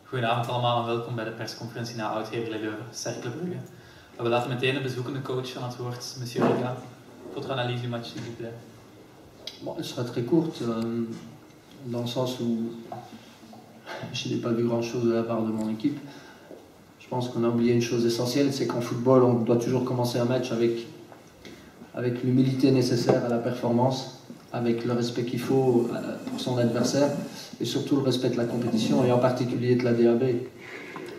Goedenavond allemaal en welkom bij de persconferentie na Oud-Heverlee Leuven, Cercle Brugge. We laten meteen de bezoekende coach van het woord, monsieur Riga. Votre analyse du match, s'il vous plaît. Bon, elle sera très courte, dans le sens où je n'ai pas vu grand-chose de la part de mon équipe. Je pense qu'on a oublié une chose essentielle, c'est qu'en football, on doit toujours commencer un match avec l'humilité nécessaire à la performance, avec le respect qu'il faut pour son adversaire, et surtout le respect de la compétition, et en particulier de la DAB,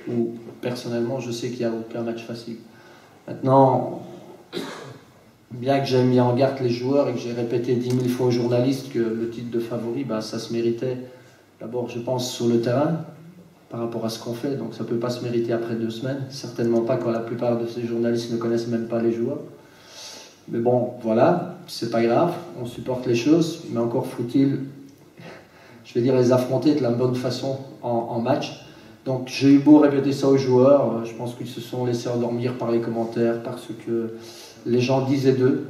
où personnellement, je sais qu'il n'y a aucun match facile. Maintenant, bien que j'ai mis en garde les joueurs et que j'ai répété 10 000 fois aux journalistes que le titre de favori, ça se méritait d'abord, je pense, sur le terrain, par rapport à ce qu'on fait, donc ça ne peut pas se mériter après 2 semaines, certainement pas quand la plupart de ces journalistes ne connaissent même pas les joueurs. Mais bon, voilà, c'est pas grave, on supporte les choses, mais encore faut-il, je vais dire, les affronter de la bonne façon en match. Donc j'ai eu beau répéter ça aux joueurs, je pense qu'ils se sont laissés endormir par les commentaires, parce que les gens disaient d'eux,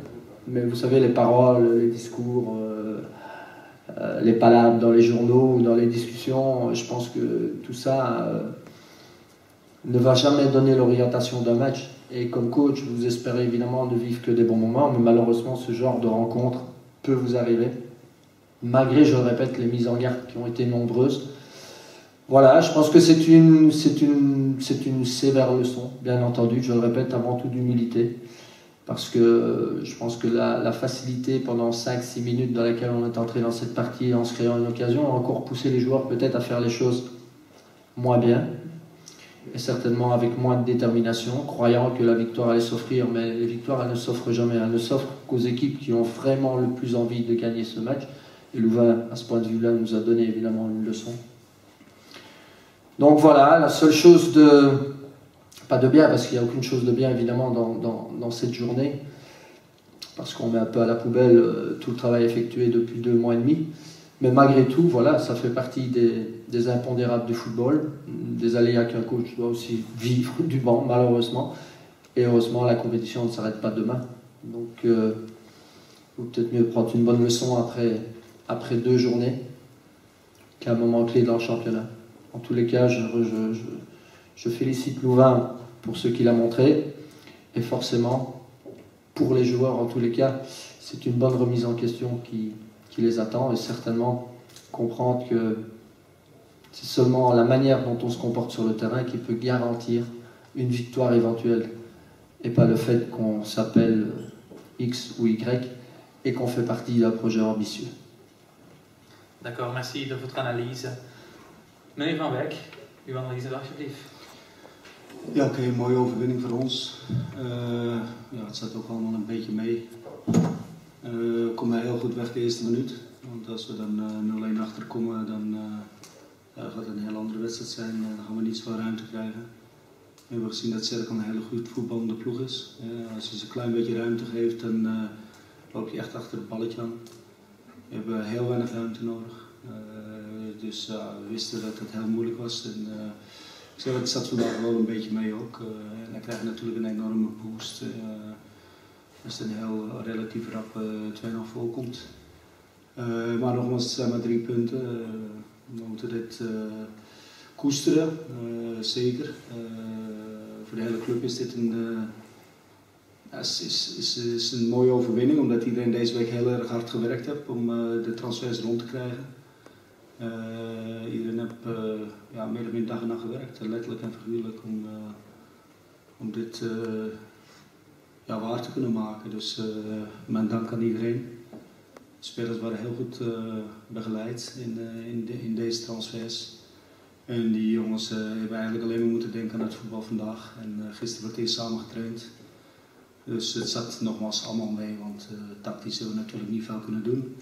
mais vous savez, les paroles, les discours, les palabres dans les journaux ou dans les discussions, je pense que tout ça ne va jamais donner l'orientation d'un match. Et comme coach, vous espérez évidemment ne vivre que des bons moments, mais malheureusement, ce genre de rencontre peut vous arriver, malgré, je le répète, les mises en garde qui ont été nombreuses. Voilà, je pense que c'est une sévère leçon, bien entendu, je le répète, avant tout d'humilité, parce que je pense que la facilité pendant 5-6 minutes dans laquelle on est entré dans cette partie en se créant une occasion a encore poussé les joueurs peut-être à faire les choses moins bien, et certainement avec moins de détermination, croyant que la victoire allait s'offrir, mais les victoires elles ne s'offrent jamais, elles ne s'offrent qu'aux équipes qui ont vraiment le plus envie de gagner ce match, et Louvain, à ce point de vue-là, nous a donné évidemment une leçon. Donc voilà, la seule chose pas de bien, parce qu'il n'y a aucune chose de bien évidemment dans cette journée, parce qu'on met un peu à la poubelle tout le travail effectué depuis 2 mois et demi, mais malgré tout, voilà, ça fait partie des impondérables du football, des aléas qu'un coach doit aussi vivre du banc, malheureusement, et heureusement la compétition ne s'arrête pas demain, donc il vaut peut-être mieux prendre une bonne leçon après 2 journées qu'à un moment clé dans le championnat. En tous les cas, je félicite Louvain pour ce qu'il a montré, et forcément, pour les joueurs, en tous les cas, c'est une bonne remise en question qui les attend, et certainement comprendre que c'est seulement la manière dont on se comporte sur le terrain qui peut garantir une victoire éventuelle, et pas le fait qu'on s'appelle X ou Y et qu'on fait partie d'un projet ambitieux. D'accord, merci de votre analyse. Meneer Van Wijk, uw analyse alsjeblieft. Ja, oké, mooie overwinning voor ons. Ja, het zat ook allemaal een beetje mee. Komen wij heel goed weg de eerste minuut. Want als we dan 0-1 achterkomen, dan gaat het een heel andere wedstrijd zijn. Dan gaan we niet zoveel ruimte krijgen. We hebben gezien dat Cercle een hele goed voetballende ploeg is. Als je ze een klein beetje ruimte geeft, dan loop je echt achter het balletje aan. We hebben heel weinig ruimte nodig. Dus we wisten dat het heel moeilijk was. En, ik zeg, het zat vandaag wel een beetje mee ook. En dan krijg je natuurlijk een enorme boost als het een heel relatief rap 2-0 voorkomt. Maar nogmaals, het zijn maar 3 punten. We moeten dit koesteren, zeker. Voor de hele club is dit is een mooie overwinning, omdat iedereen deze week heel erg hard gewerkt heeft om de transfers rond te krijgen. Iedereen heeft meer of minder dag en nacht gewerkt, letterlijk en figuurlijk, om dit waar te kunnen maken. Dus mijn dank aan iedereen. De spelers waren heel goed begeleid in deze transfers. En die jongens hebben eigenlijk alleen maar moeten denken aan het voetbal vandaag. En gisteren werd eerst samen getraind. Dus het zat nogmaals allemaal mee, want tactisch zullen we natuurlijk niet veel kunnen doen.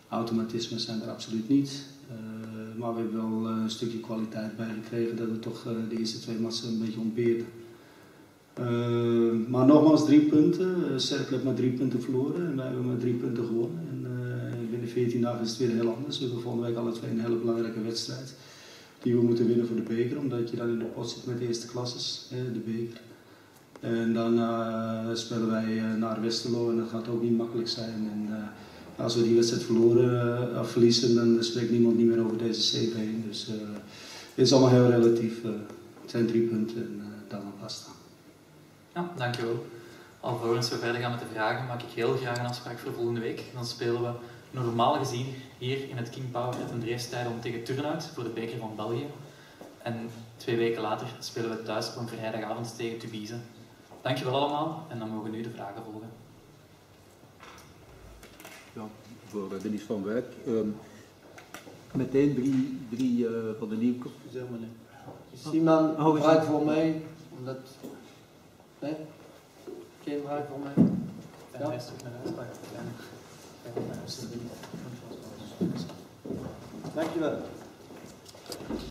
Automatismen zijn er absoluut niet. Maar we hebben wel een stukje kwaliteit bijgekregen dat we toch de eerste 2 matchen een beetje ontbeerden. Maar nogmaals 3 punten. Cercle heeft maar 3 punten verloren en wij hebben maar 3 punten gewonnen. En binnen 14 dagen is het weer heel anders. We hebben volgende week alle 2 een hele belangrijke wedstrijd. Die we moeten winnen voor de beker, omdat je dan in de pot zit met de eerste klasses, de beker. En dan spelen wij naar Westerlo en dat gaat ook niet makkelijk zijn. En als we die wedstrijd verliezen, dan spreekt niemand niet meer over deze CV. Dus is allemaal heel relatief. Het zijn 3 punten en dan basta. Ja, dankjewel. Alvorens we verder gaan met de vragen, maak ik heel graag een afspraak voor volgende week. Dan spelen we normaal gezien hier in het King Power in Dreefstijl om tegen Turnhout voor de beker van België. En 2 weken later spelen we thuis op een vrijdagavond tegen Tubize. Dankjewel allemaal en dan mogen nu de vragen volgen. Ja, voor Dennis van Wijk. Meteen drie van de nieuwkomers. Zeg maar niet. Is iemand een vraag voor mij? Omdat... Nee? Geen vraag voor mij? Ja. Eerst terug naar huis. Dankjewel.